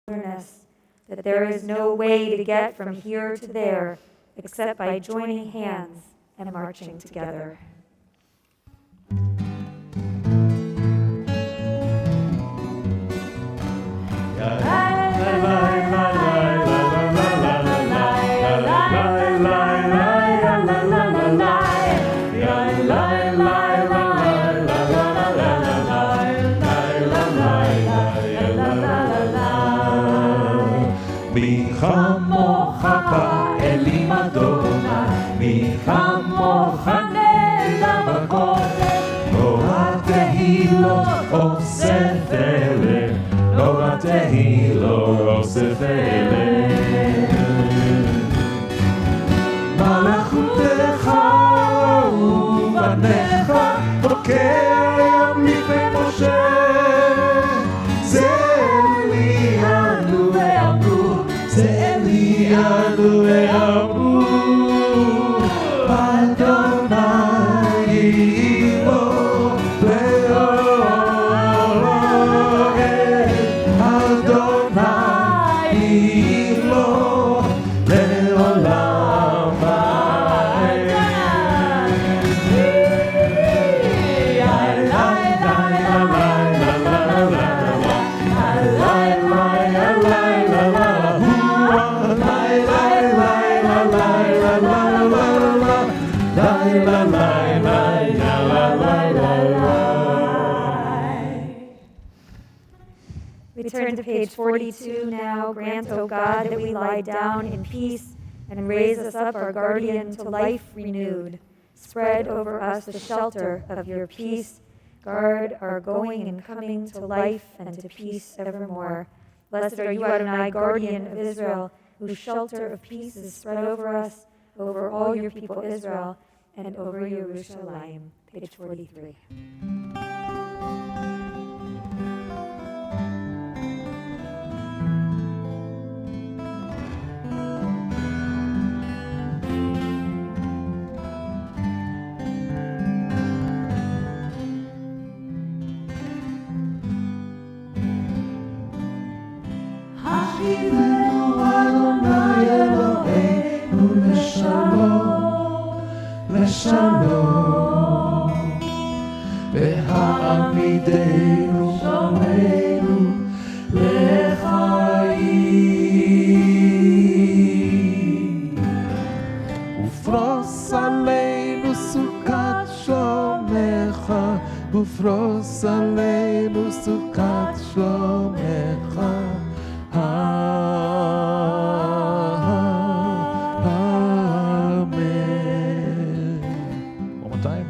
wilderness, that there is no way to get from here to there except by joining hands and marching together. מי כמוך באלים אדוני, מי כמוך נעלה בקודש, נורא תהילות אוסף אלה, נורא תהילות אוסף אלה. מלכותך ובניך בוקע ים לפני משה, זה אלינו ואמרו, זה אלינו ואמרו, אדוני יבוא לאוהב, אדוני יבוא לעולם ועד. We turn to page 42 now. Grant, O God, that we lie down in peace and raise us up, our guardian, to life renewed. Spread over us the shelter of your peace. Guard our going and coming to life and to peace evermore. Blessed are you, Adonai, guardian of Israel, whose shelter of peace is spread over us, over all your people Israel, and over Yerushalayim. Page 43. השיבנו אדוני אלוהינו לשלום, לשלום, והעמידנו שומרנו לחיים, ופרוס עלינו סוכת שלומך, ופרוס עלינו סוכת שלומך. Amen. One more time.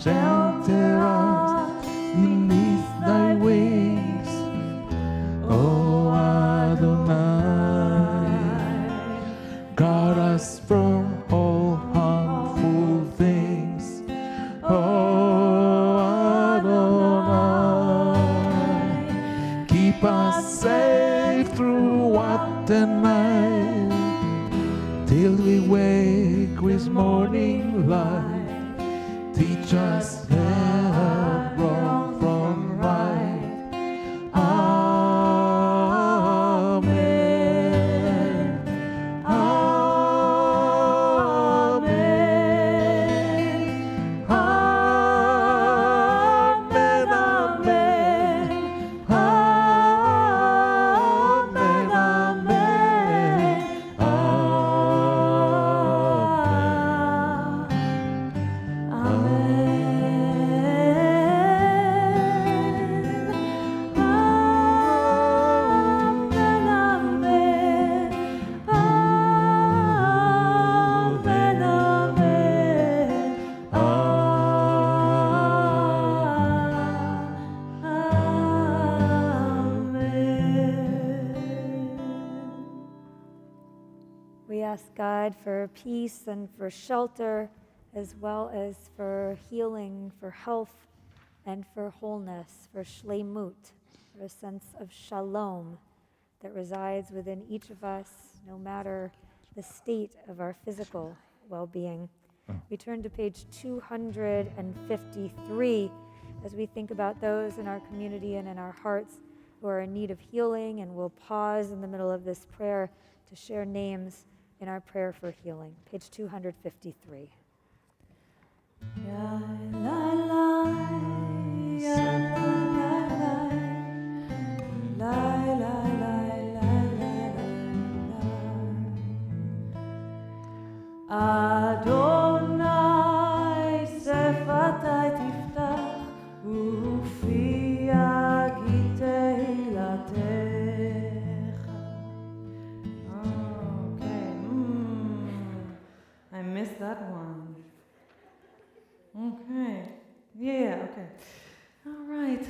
Shelter us beneath thy wings, O Adonai. Guard us from all harmful things, O Adonai. Keep us safe throughout the night, till we wake with morning light. Teach us left wrong from right. Amen. Amen. Amen. Amen. Amen. We ask God for peace and for shelter, as well as for healing, for health, and for wholeness, for shleimut, for a sense of shalom that resides within each of us, no matter the state of our physical well-being. We turn to page 253 as we think about those in our community and in our hearts who are in need of healing, and we'll pause in the middle of this prayer to share names in our prayer for healing. Page 253. Ya la la, ya la la la, la la la la la. Adonai sefatai tiftach ufi yagi teilatecha. Okay. I missed that one. Okay. Yeah, okay. All right.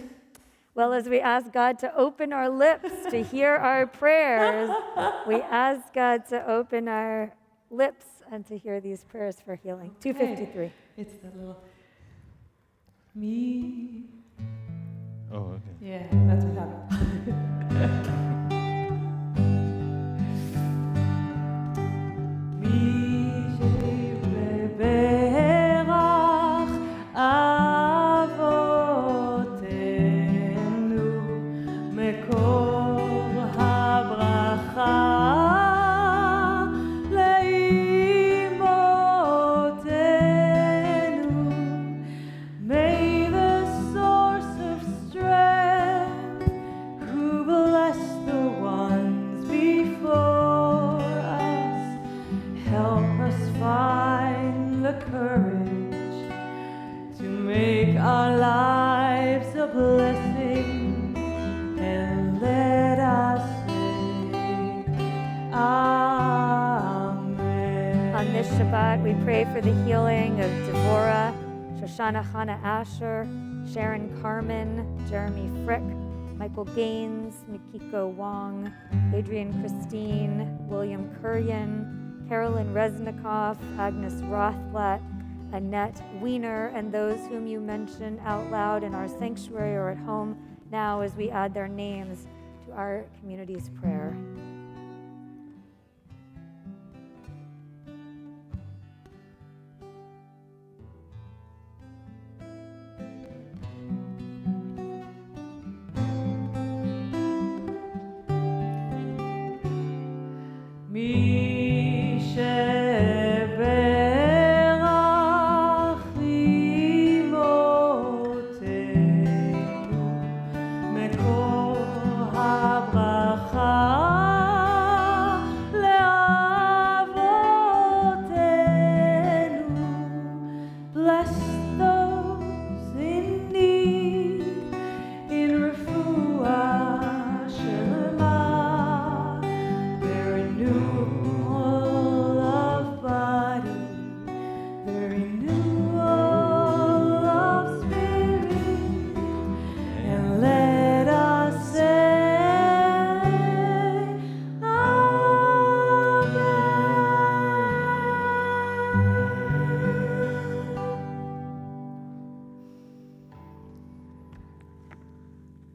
Well, as we ask God to open our lips to hear our prayers, we ask God to open our lips and to hear these prayers for healing. Okay. 253. It's that little me. Oh, okay. Yeah, that's what happened. Our lives a blessing, and let us say Amen. On this Shabbat, we pray for the healing of Devorah, Shoshana Hannah Asher, Sharon Carmen, Jeremy Frick, Michael Gaines, Mikiko Wong, Adrian Christine, William Kuryan, Carolyn Reznikoff, Agnes Rothblatt, Annette Wiener, and those whom you mention out loud in our sanctuary or at home now as we add their names to our community's prayer.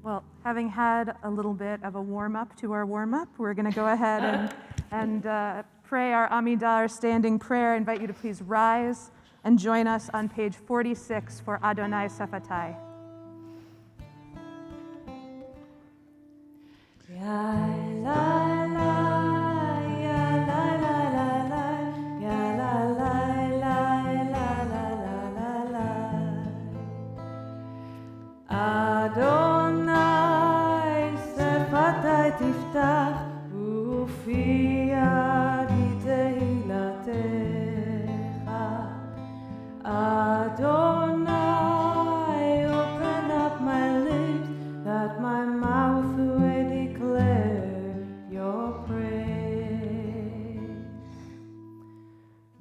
Well, having had a little bit of a warm-up to our warm-up, we're going to go ahead and pray our Amidar standing prayer. I invite you to please rise and join us on page 46 for Adonai Sefatai. Adonai sefatai tiftach ufi yagi teilatecha. Adonai, open up my lips that my mouth may declare your praise.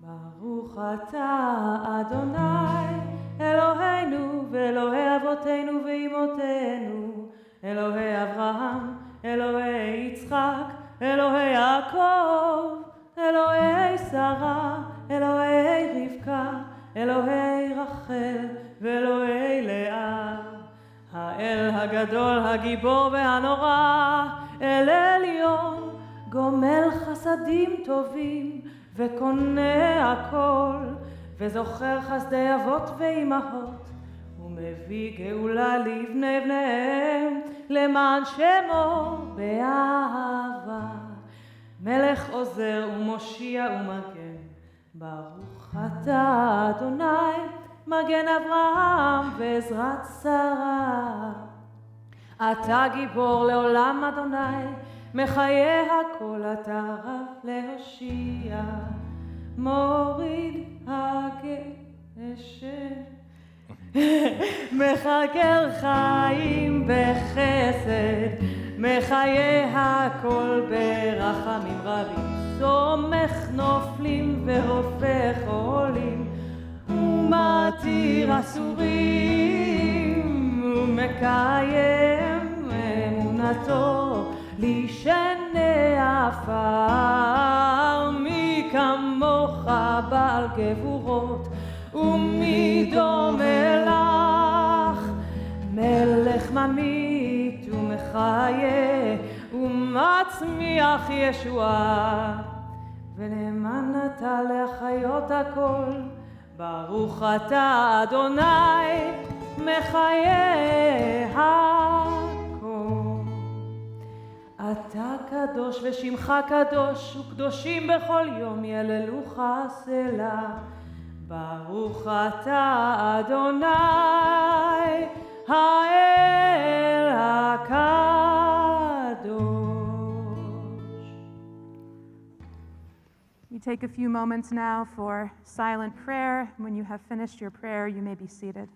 Baruch atah Adonai Eloheinu ve'Elohei avotenu ve'imotenu, Elohei Avraham, Elohei Yitzchak, Elohei Yaakov, Elohei Sarah, Elohei Rivka, Elohei Rachel ve'Elohei Leah. האל הגדול, הגיבור והנורא, אל עליון, גומל חסדים טובים וקונה הכל, וזוכר חסדי אבות ואימהות, מביא גאולה לבני בניהם, למען שמו באהבה. מלך עוזר ומושיע ומגן, ברוך אתה אדוני, מגן אברהם ועזרת שרה. אתה גיבור לעולם אדוני, מחיה הכל אתה רב להושיע, מוריד הגשם. מחקר חיים בחסד, מחיה הכל ברחמים רבים, סומך נופלים והופך עולים, ומתיר אסורים, ומקיים אמונתו לשני עפר. מי כמוך בעל גבורות ומי דומה לך, מלך ממית ומחיה ומצמיח ישועה, ונאמן אתה להחיות הכל, ברוך אתה אדוני מחיה הכל. אתה קדוש ושמך קדוש, וקדושים בכל יום יללוך סלה, ברוך אתה אדוני האל הקדוש. We take a few moments now for silent prayer. When you have finished your prayer, you may be seated.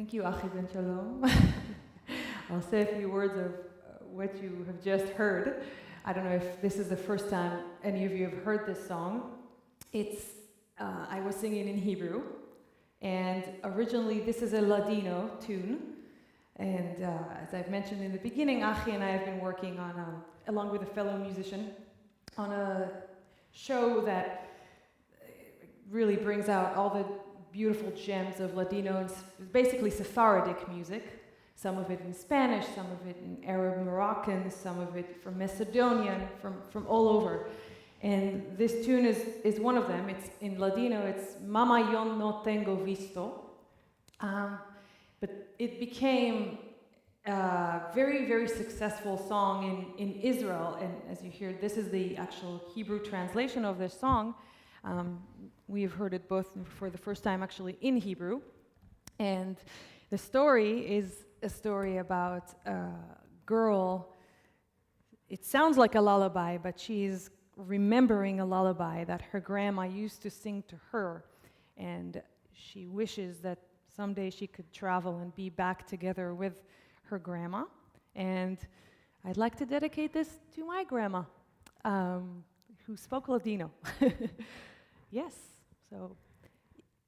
Thank you, Achi Ben Shalom. I'll say a few words of what you have just heard. I don't know if this is the first time any of you have heard this song. I was singing in Hebrew, and originally this is a Ladino tune. And as I've mentioned in the beginning, Achi and I have been working on, along with a fellow musician, on a show that really brings out all the beautiful gems of Ladino and basically Sephardic music. Some of it in Spanish, some of it in Arab Moroccan, some of it from Macedonia, from all over. And this tune is one of them. It's in Ladino, it's Mama Yo no tengo visto. But it became a very, very successful song in Israel. And as you hear, this is the actual Hebrew translation of this song. We've heard it both for the first time actually in Hebrew. And the story is a story about a girl. It sounds like a lullaby, but she's remembering a lullaby that her grandma used to sing to her. And she wishes that someday she could travel and be back together with her grandma. And I'd like to dedicate this to my grandma, who spoke Ladino. Yes, so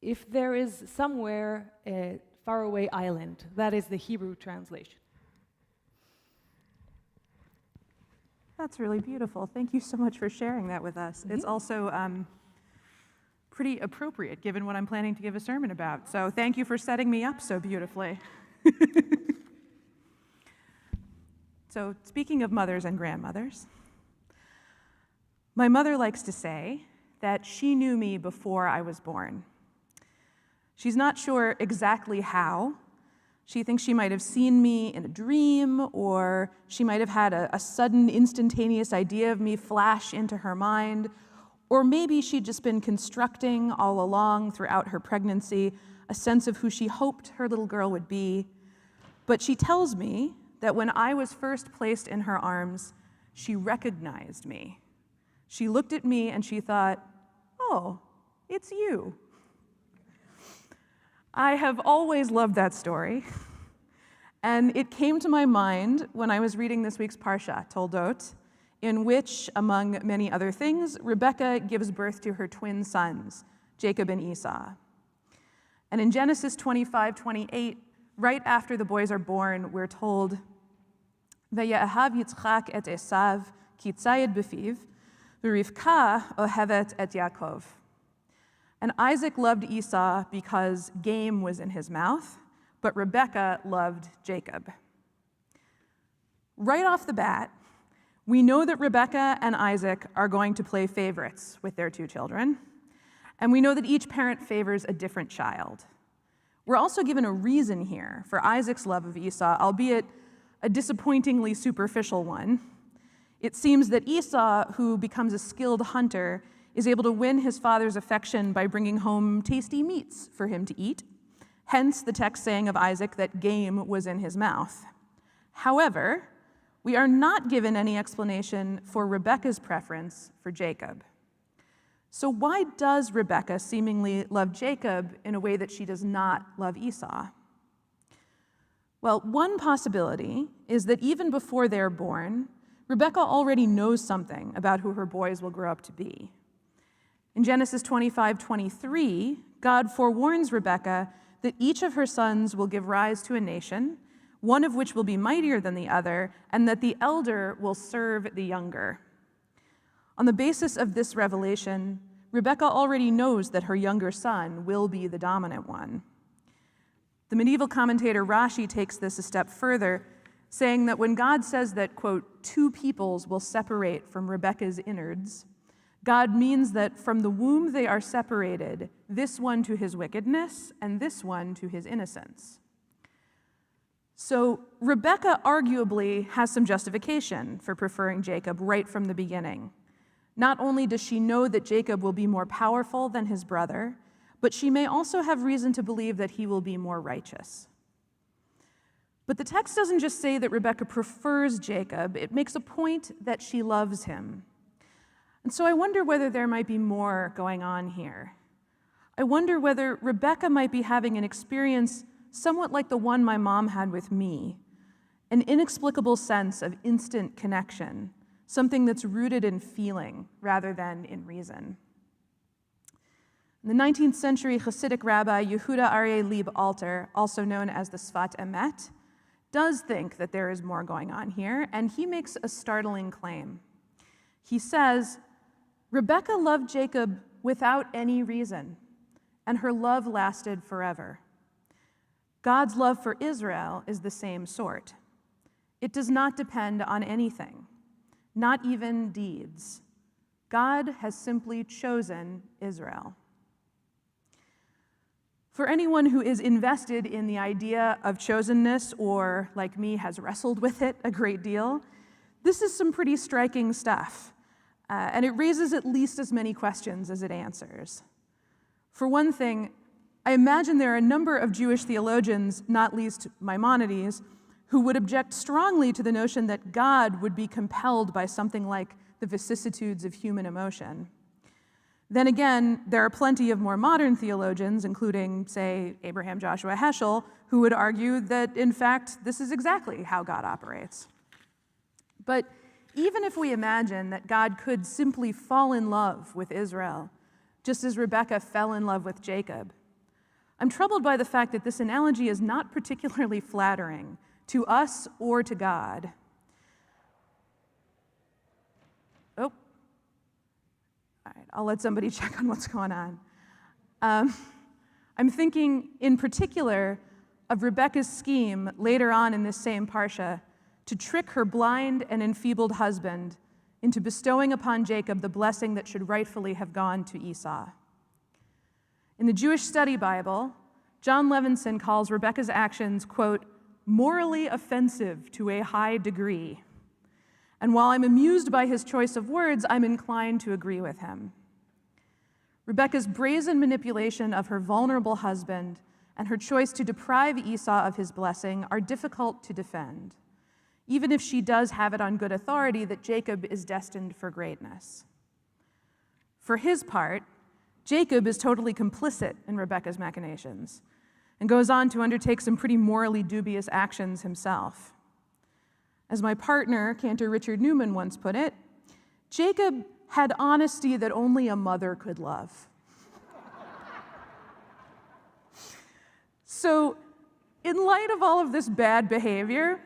if there is somewhere a faraway island, that is the Hebrew translation. That's really beautiful. Thank you so much for sharing that with us. It's also pretty appropriate given what I'm planning to give a sermon about. So thank you for setting me up so beautifully. So speaking of mothers and grandmothers, my mother likes to say that she knew me before I was born. She's not sure exactly how. She thinks she might have seen me in a dream, or she might have had a sudden, instantaneous idea of me flash into her mind, or maybe she'd just been constructing all along throughout her pregnancy a sense of who she hoped her little girl would be. But she tells me that when I was first placed in her arms, she recognized me. She looked at me and she thought, "Oh, it's you." I have always loved that story, and it came to my mind when I was reading this week's Parsha, Toldot, in which, among many other things, Rebekah gives birth to her twin sons, Jacob and Esau. And in Genesis 25:28, right after the boys are born, we're told, "Vaye'ahav Yitzchak et Esav ki tzayed befiv, v'Rivka ohevet et Yaakov." And Isaac loved Esau because game was in his mouth, but Rebekah loved Jacob. Right off the bat, we know that Rebekah and Isaac are going to play favorites with their two children, and we know that each parent favors a different child. We're also given a reason here for Isaac's love of Esau, albeit a disappointingly superficial one. It seems that Esau, who becomes a skilled hunter, is able to win his father's affection by bringing home tasty meats for him to eat, hence the text saying of Isaac that game was in his mouth. However, we are not given any explanation for Rebekah's preference for Jacob. So why does Rebekah seemingly love Jacob in a way that she does not love Esau? Well, one possibility is that even before they're born, Rebekah already knows something about who her boys will grow up to be. In Genesis 25:23, God forewarns Rebekah that each of her sons will give rise to a nation, one of which will be mightier than the other, and that the elder will serve the younger. On the basis of this revelation, Rebekah already knows that her younger son will be the dominant one. The medieval commentator Rashi takes this a step further, saying that when God says that, quote, "two peoples will separate from Rebekah's innards," God means that from the womb they are separated, this one to his wickedness and this one to his innocence. So Rebekah arguably has some justification for preferring Jacob right from the beginning. Not only does she know that Jacob will be more powerful than his brother, but she may also have reason to believe that he will be more righteous. But the text doesn't just say that Rebekah prefers Jacob, it makes a point that she loves him. And so I wonder whether there might be more going on here. I wonder whether Rebekah might be having an experience somewhat like the one my mom had with me, an inexplicable sense of instant connection, something that's rooted in feeling rather than in reason. The 19th century Hasidic rabbi Yehuda Aryeh Leib Alter, also known as the Sfat Emet, does think that there is more going on here, and he makes a startling claim. He says, Rebekah loved Jacob without any reason, and her love lasted forever. God's love for Israel is the same sort. It does not depend on anything, not even deeds. God has simply chosen Israel. For anyone who is invested in the idea of chosenness or, like me, has wrestled with it a great deal, this is some pretty striking stuff, and it raises at least as many questions as it answers. For one thing, I imagine there are a number of Jewish theologians, not least Maimonides, who would object strongly to the notion that God would be compelled by something like the vicissitudes of human emotion. Then again, there are plenty of more modern theologians, including, say, Abraham Joshua Heschel, who would argue that, in fact, this is exactly how God operates. But even if we imagine that God could simply fall in love with Israel, just as Rebekah fell in love with Jacob, I'm troubled by the fact that this analogy is not particularly flattering to us or to God. All right, I'll let somebody check on what's going on. I'm thinking in particular of Rebekah's scheme later on in this same parsha to trick her blind and enfeebled husband into bestowing upon Jacob the blessing that should rightfully have gone to Esau. In the Jewish Study Bible, John Levinson calls Rebekah's actions, quote, morally offensive to a high degree. And while I'm amused by his choice of words, I'm inclined to agree with him. Rebekah's brazen manipulation of her vulnerable husband and her choice to deprive Esau of his blessing are difficult to defend, even if she does have it on good authority that Jacob is destined for greatness. For his part, Jacob is totally complicit in Rebekah's machinations and goes on to undertake some pretty morally dubious actions himself. As my partner, Cantor Richard Newman, once put it, Jacob had honesty that only a mother could love. So, in light of all of this bad behavior,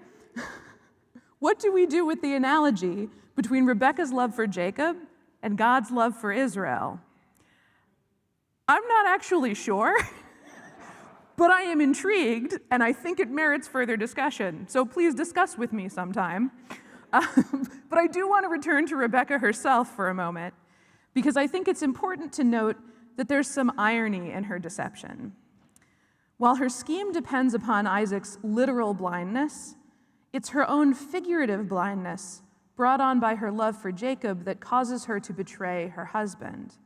what do we do with the analogy between Rebekah's love for Jacob and God's love for Israel? I'm not actually sure. But I am intrigued, and I think it merits further discussion, so please discuss with me sometime. But I do want to return to Rebekah herself for a moment, because I think it's important to note that there's some irony in her deception. While her scheme depends upon Isaac's literal blindness, it's her own figurative blindness, brought on by her love for Jacob, that causes her to betray her husband.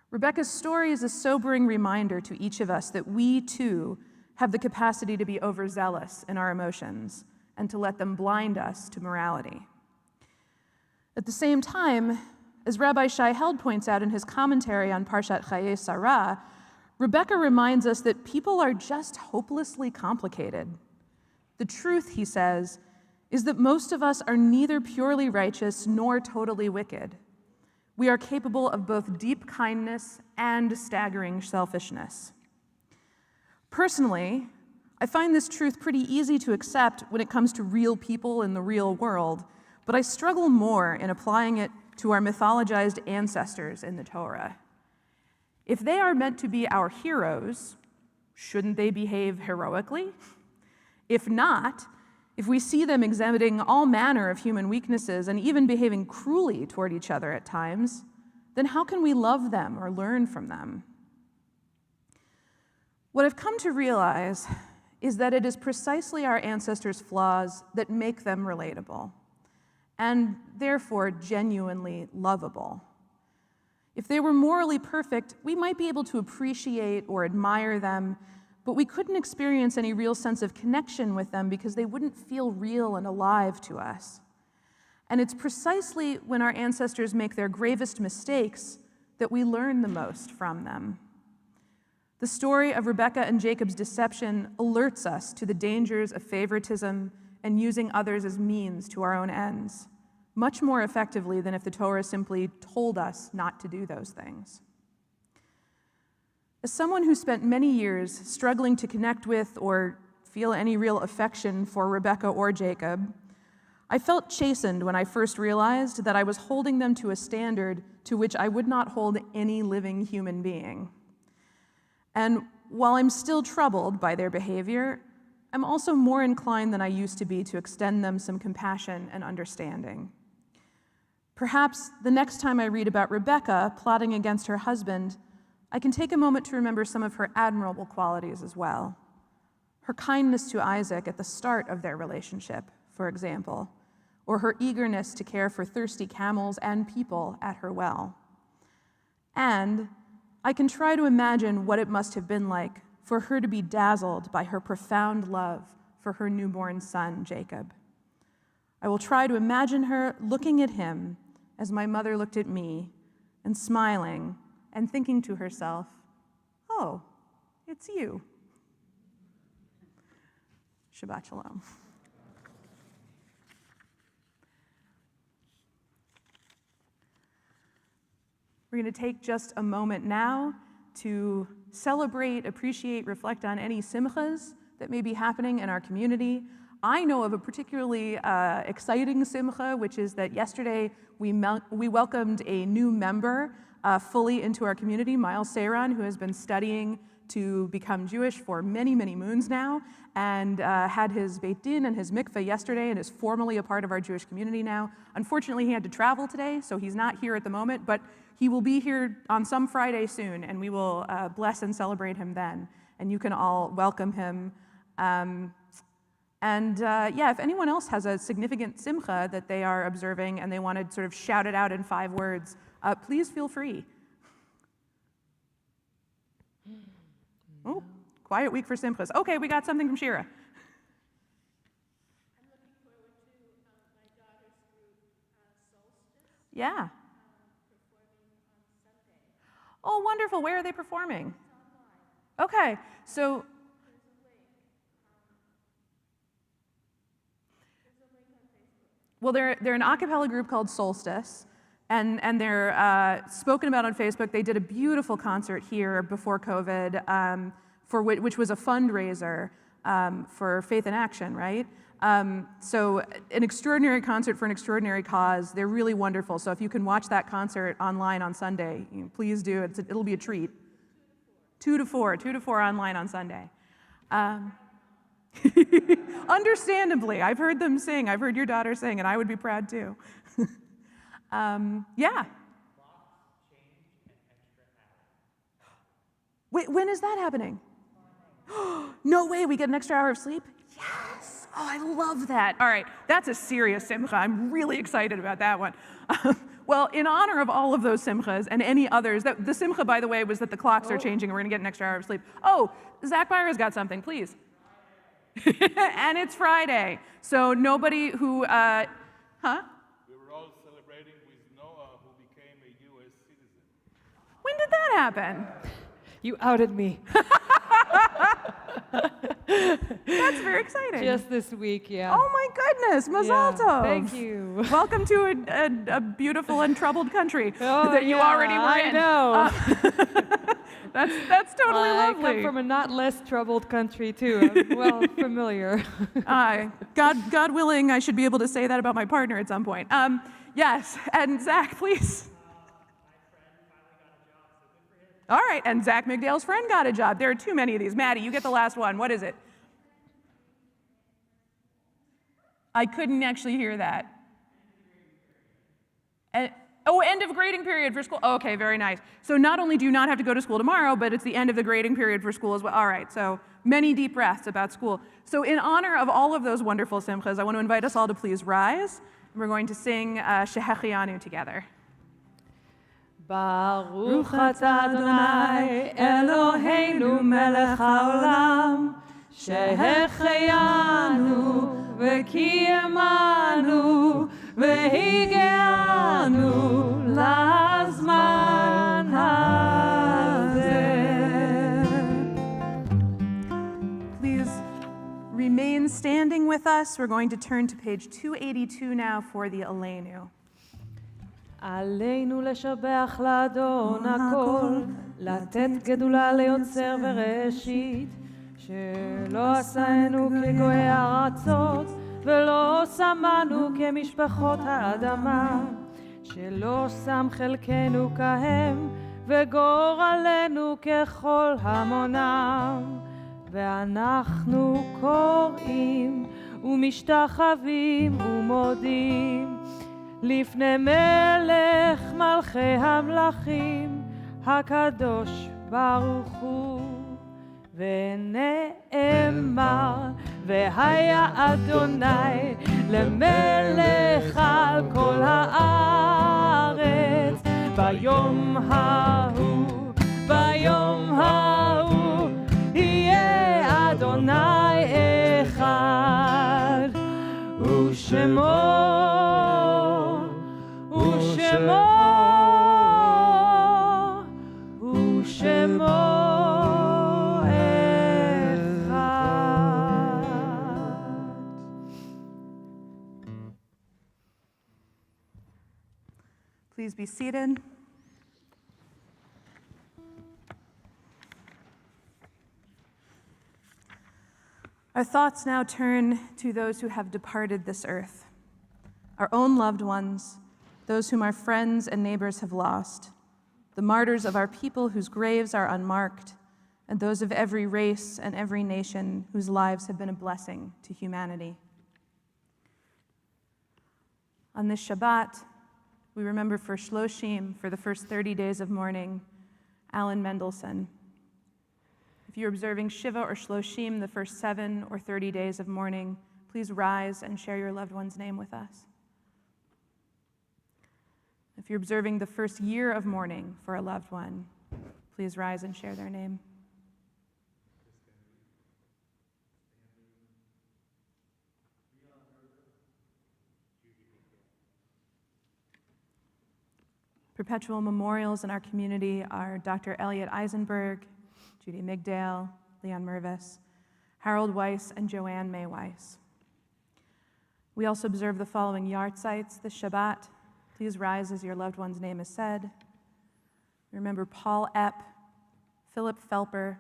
Rebekah's story is a sobering reminder to each of us that we, too, have the capacity to be overzealous in our emotions and to let them blind us to morality. At the same time, as Rabbi Shai Held points out in his commentary on Parshat Chayei Sarah, Rebekah reminds us that people are just hopelessly complicated. The truth, he says, is that most of us are neither purely righteous nor totally wicked. We are capable of both deep kindness and staggering selfishness. Personally, I find this truth pretty easy to accept when it comes to real people in the real world, but I struggle more in applying it to our mythologized ancestors in the Torah. If they are meant to be our heroes, shouldn't they behave heroically? If not, if we see them exhibiting all manner of human weaknesses and even behaving cruelly toward each other at times, then how can we love them or learn from them? What I've come to realize is that it is precisely our ancestors' flaws that make them relatable, and therefore genuinely lovable. If they were morally perfect, we might be able to appreciate or admire them, but we couldn't experience any real sense of connection with them because they wouldn't feel real and alive to us. And it's precisely when our ancestors make their gravest mistakes that we learn the most from them. The story of Rebekah and Jacob's deception alerts us to the dangers of favoritism and using others as means to our own ends, much more effectively than if the Torah simply told us not to do those things. As someone who spent many years struggling to connect with or feel any real affection for Rebekah or Jacob, I felt chastened when I first realized that I was holding them to a standard to which I would not hold any living human being. And while I'm still troubled by their behavior, I'm also more inclined than I used to be to extend them some compassion and understanding. Perhaps the next time I read about Rebekah plotting against her husband, I can take a moment to remember some of her admirable qualities as well. Her kindness to Isaac at the start of their relationship, for example, or her eagerness to care for thirsty camels and people at her well. And I can try to imagine what it must have been like for her to be dazzled by her profound love for her newborn son, Jacob. I will try to imagine her looking at him as my mother looked at me and smiling and thinking to herself, "Oh, it's you." Shabbat shalom. We're going to take just a moment now to celebrate, appreciate, reflect on any simchas that may be happening in our community. I know of a particularly exciting simcha, which is that yesterday we welcomed a new member fully into our community, Miles Seyron, who has been studying to become Jewish for many, many moons now, and had his Beit Din and his mikveh yesterday and is formally a part of our Jewish community now. Unfortunately, he had to travel today, so he's not here at the moment, but he will be here on some Friday soon, and we will bless and celebrate him then, and you can all welcome him. If anyone else has a significant simcha that they are observing and they want to sort of shout it out in 5 words, please feel free. Oh, quiet week for simchas. Okay, we got something from Shira. I'm looking forward to my daughter's group, Solstice, Yeah. performing on Sunday. Oh, wonderful. Where are they performing? It's online. Okay, so There's a link. There's a link on Facebook. well, they're an a cappella group called Solstice, and they're spoken about on Facebook. They did a beautiful concert here before COVID, which was a fundraiser for Faith in Action, right? So an extraordinary concert for an extraordinary cause. They're really wonderful. So if you can watch that concert online on Sunday, please do. It'll be a treat. 2 to 4 online on Sunday. Understandably, I've heard them sing. I've heard your daughter sing, and I would be proud too. Yeah. Wait, when is that happening? No way, we get an extra hour of sleep? Yes. Oh, I love that. All right, that's a serious simcha. I'm really excited about that one. Well, in honor of all of those simchas and any others, the simcha, by the way, was that the clocks are changing and we're going to get an extra hour of sleep. Oh, Zach Byra's got something, please. And it's Friday, so nobody who, huh? We were all celebrating with Noah, who became a U.S. citizen. When did that happen? You outed me. That's very exciting. Just this week, yeah. Oh my goodness, Mazal Yeah, Tov. thank you. Welcome to a beautiful and troubled country Oh, that you yeah, already were I in. know. That's totally I lovely. come from a not less troubled country too. I'm well familiar. God willing, I should be able to say that about my partner at some point. Yes, and Zach, please. All right, and Zach McDale's friend got a job. There are too many of these. Maddie, you get the last one. What is it? I couldn't actually hear that. End of grading period for school. Okay, very nice. So not only do you not have to go to school tomorrow, but it's the end of the grading period for school as well. All right, so many deep breaths about school. So in honor of all of those wonderful simchas, I want to invite us all to please rise. And we're going to sing Shehechianu together. Baruch atah Adonai Eloheinu melech haolam שהחיינו וקיימנו והגיענו לזמן הזה. sing with us, we're going to turn to page 282 now for the Aleinu. עלינו לשבח לאדון הכל, לתת גדולה ליוצר וראשית, שלא עשנו כגויי ארצות, ולא שמנו כמשפחות האדמה, שלא שם חלקנו כהם, וגורלנו ככל המונם. ואנחנו קוראים ומשתחווים ומודים לפני מלך מלכי המלכים הקדוש ברוך הוא. ונאמר והיה אדוני למלך על כל הארץ ביום ההוא, ביום ההוא יהיה אדוני אחד ושמו Please be seated. Our thoughts now turn to those who have departed this earth, our own loved ones, those whom our friends and neighbors have lost, the martyrs of our people whose graves are unmarked, and those of every race and every nation whose lives have been a blessing to humanity. On this Shabbat, we remember for Shloshim, for the first 30 days of mourning, Alan Mendelsohn. If you're observing Shiva or Shloshim, the first 7 or 30 days of mourning, please rise and share your loved one's name with us. If you're observing the first year of mourning for a loved one, please rise and share their name. Perpetual memorials in our community are Dr. Elliot Eisenberg, Judy Migdale, Leon Mervis, Harold Weiss, and Joanne May Weiss. We also observe the following yahrzeits this Shabbat. Please rise as your loved one's name is said. Remember Paul Epp, Philip Felper,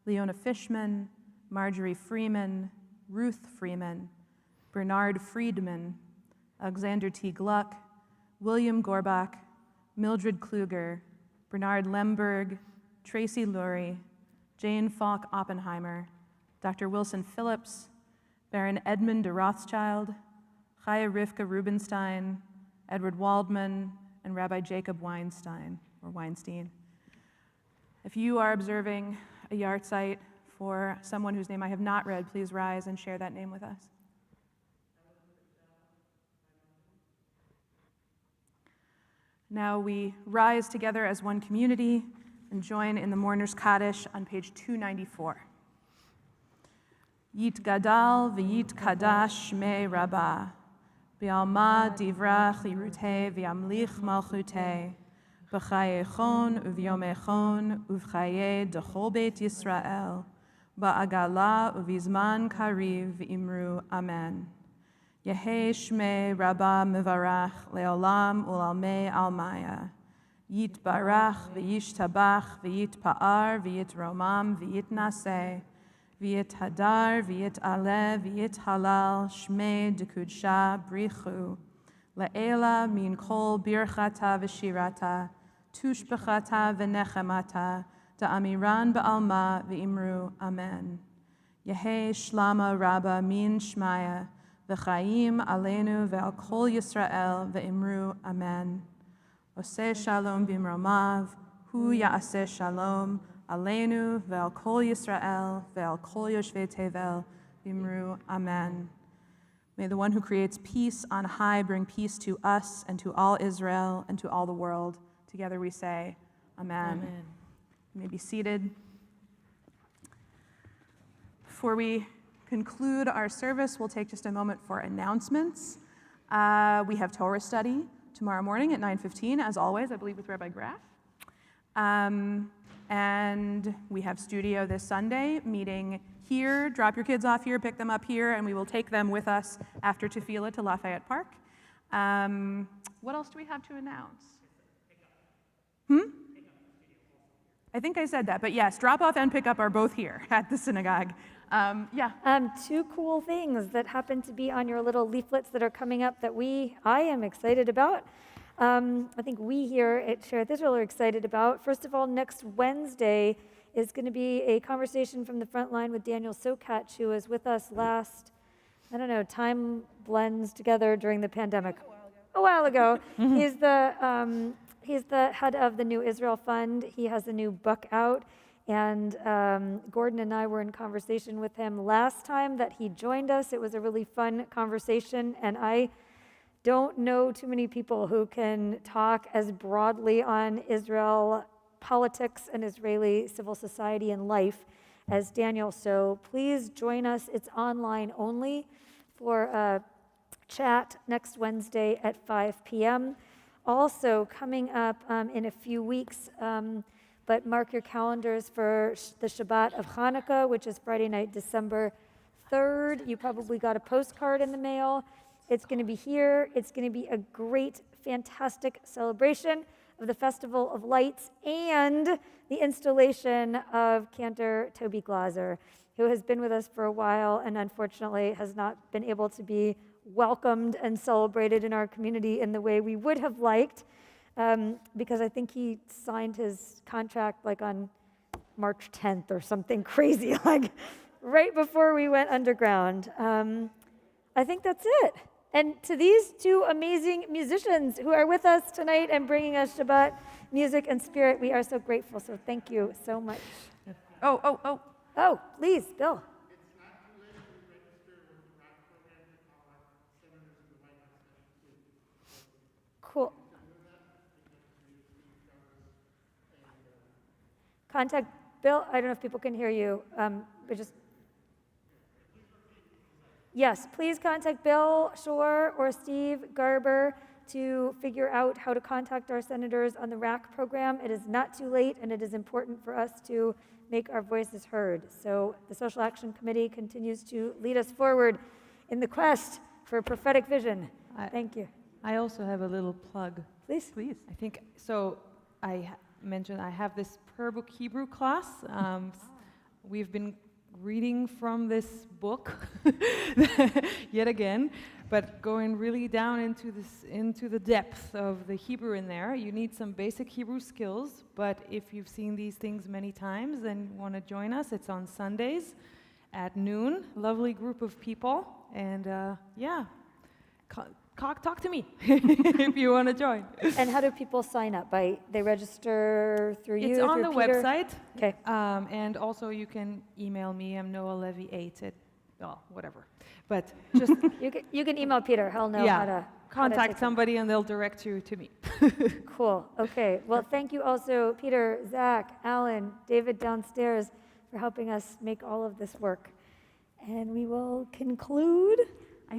Leona Fishman, Marjorie Freeman, Ruth Freeman, Bernard Friedman, Alexander T. Gluck, William Gorbach, Mildred Kluger, Bernard Lemberg, Tracy Lurie, Jane Falk Oppenheimer, Dr. Wilson Phillips, Baron Edmund de Rothschild, Chaya Rivka Rubenstein, Edward Waldman, and Rabbi Jacob Weinstein. If you are observing a yahrzeit for someone whose name I have not read, please rise and share that name with us. Now we rise together as one community and join in the Mourner's Kaddish on page 294. Yit gadal v'yit kadash shmei rabbah, b'alma divrach lirutei v'yamlich malchutei, b'chayechon uvyomechon uvchaye dechol beit Yisrael, ba'agala uvizman kariv v'imru amen. Yehei shmei rabbah mevarach leolam ulalmei almaya. Yit barach v'yish tabach v'yit pa'ar v'yit romam v'yit naseh v'yit hadar v'yit aleh v'yit halal shmei dekudsha brichu le'ela min kol birchata v'shirata tushbechata v'nechemata da'amiran ba'alma v'imru amen. Yehei shlama rabba min shmaya v'chaim aleinu ve'al kol Yisrael v'imru amen. Oseh shalom bimromav, hu ya'aseh shalom, aleinu ve'al kol Yisrael, ve'al kol yoshvei tevel, bimru, amen. May the one who creates peace on high bring peace to us and to all Israel and to all the world. Together we say, amen. Amen. You may be seated. Before we conclude our service, we'll take just a moment for announcements. We have Torah study tomorrow morning at 9:15, as always, I believe with Rabbi Graf. And we have studio this Sunday, meeting here, drop your kids off here, pick them up here, and we will take them with us after Tefillah to Lafayette Park. What else do we have to announce? I think I said that, but yes, drop off and pick up are both here at the synagogue. Two cool things that happen to be on your little leaflets that are coming up that I am excited about. I think we here at Shereth Israel are excited about. First of all, next Wednesday is going to be a conversation from the front line with Daniel Sokach, who was with us last, time blends together during the pandemic. A while ago. He's the head of the New Israel Fund. He has a new book out. And Gordon and I were in conversation with him last time that he joined us. It was a really fun conversation. And I don't know too many people who can talk as broadly on Israel politics and Israeli civil society and life as Daniel. So please join us. It's online only for a chat next Wednesday at 5 p.m. Also coming up in a few weeks, but mark your calendars for the Shabbat of Hanukkah, which is Friday night, December 3rd. You probably got a postcard in the mail. It's going to be here. It's going to be a great, fantastic celebration of the Festival of Lights and the installation of Cantor Toby Glaser, who has been with us for a while and unfortunately has not been able to be welcomed and celebrated in our community in the way we would have liked, because I think he signed his contract like on March 10th or something crazy, like right before we went underground. I think that's it. And to these two amazing musicians who are with us tonight and bringing us Shabbat music and spirit, we are so grateful. So thank you so much. Oh, please, Bill. Cool. Contact Bill. I don't know if people can hear you, but just. Yes, please contact Bill Shore or Steve Garber to figure out how to contact our senators on the RAC program. It is not too late, and it is important for us to make our voices heard. So the Social Action Committee continues to lead us forward in the quest for prophetic vision. Thank you. I also have a little plug. Please. I think, so I mentioned I have this prayer book Hebrew class. We've been reading from this book yet again, but going really down into the depth of the Hebrew in there. You need some basic Hebrew skills, but if you've seen these things many times and want to join us, it's on Sundays at noon. Lovely group of people, and talk to me if you want to join. And how do people sign up? They register through you? It's on the Peter? website. Okay. And also you can email me. I'm noahlevy8 whatever. But just You can email Peter. He'll know how to contact somebody and they'll direct you to me. Cool. Okay. Well, thank you also, Peter, Zach, Alan, David downstairs for helping us make all of this work. And we will conclude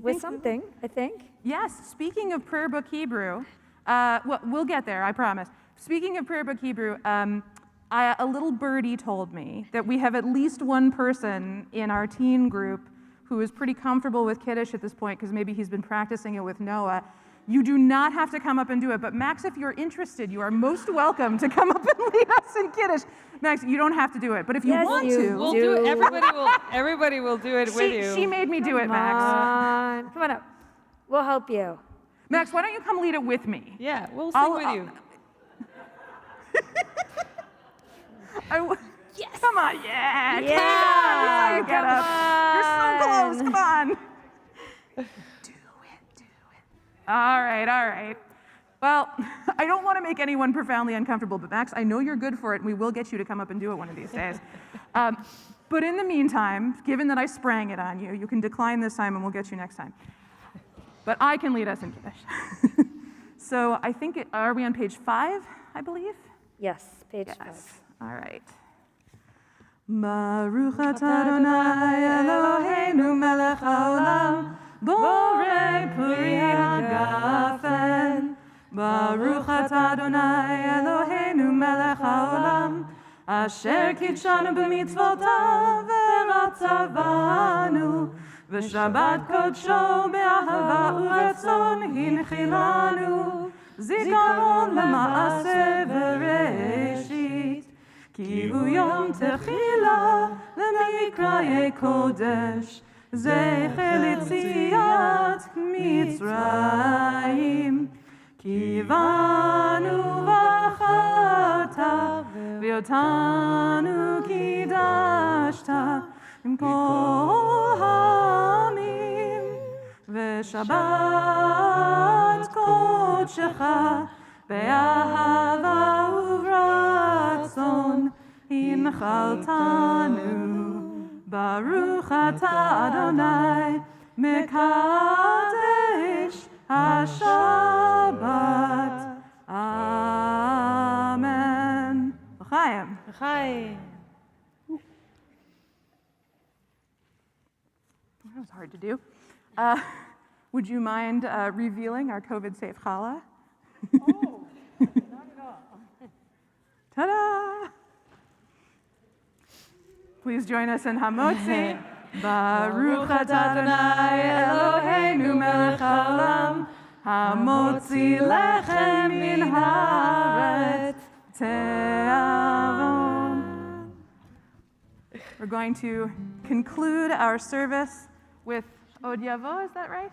with something, I think. Yes, speaking of prayer book Hebrew, we'll get there, I promise. Speaking of prayer book Hebrew, a little birdie told me that we have at least one person in our teen group who is pretty comfortable with Kiddush at this point, because maybe he's been practicing it with Noah. You do not have to come up and do it, but Max, if you're interested, you are most welcome to come up and lead us in Kiddush. Max, you don't have to do it, but if you want to, we'll do it. Everybody will do it with you. She made me do it, Max. Come on up. We'll help you. Max, why don't you come lead it with me? Yeah, we'll sing with you. Yes. Come on, yeah. Yeah. Get up. You're so close. Come on. Do it. All right. Well, I don't want to make anyone profoundly uncomfortable, but Max, I know you're good for it, and we will get you to come up and do it one of these days. But in the meantime, given that I sprang it on you, you can decline this time, and we'll get you next time. But I can lead us in Kiddush. So I think, are we on page 5, I believe? Yes, page 5. All right. Baruch atah Adonai Eloheinu melech haolam, borei puri hagafen. Baruch atah Adonai Eloheinu melech haolam, אשר קידשנו במצוותיו ורצה בנו, ושבת קודשו באהבה וברצון הנחילנו, זיכרון למעשה בראשית, כי הוא יום תחילה למקראי קודש, זכר ליציאת מצרים. כי בנו בחרת ואותנו קידשת עם כל העמים, ושבת קודשך באהבה וברצון הנחלתנו. ברוך אתה אדוני מקדש השבת. אמן. לחיים. Hi. That was hard to do. Would you mind revealing our COVID-safe challah? Oh, not at all. Ta-da! Please join us in Hamotzi. Baruch atah Adonai Eloheinu melech haolam, hamotzi lechem min haaretz te'avon. We're going to conclude our service with Od Yavo, is that right?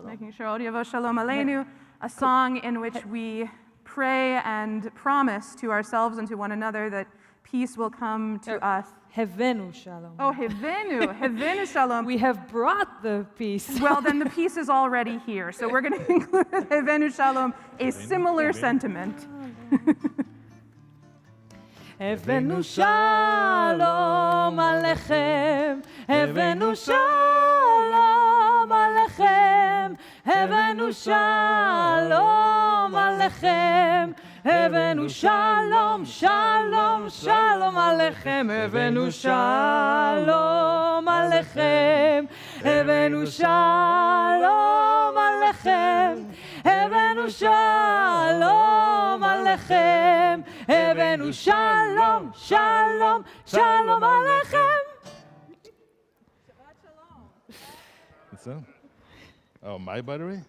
Making sure Od Yavo Shalom Aleinu, a song in which we pray and promise to ourselves and to one another that peace will come to us. Hevenu shalom. Oh, Hevenu Shalom. We have brought the peace. Well, then the peace is already here. So we're going to include Hevenu Shalom, a similar sentiment. Hevenu shalom alechem, Hevenu shalom alechem, Hevenu shalom alechem, Hevenu shalom, shalom, shalom alechem, Hevenu shalom alechem, Hevenu shalom alechem, Hevenu shalom alechem, Hevenu shalom, shalom, shalom alechem. What's that? Oh, my battery?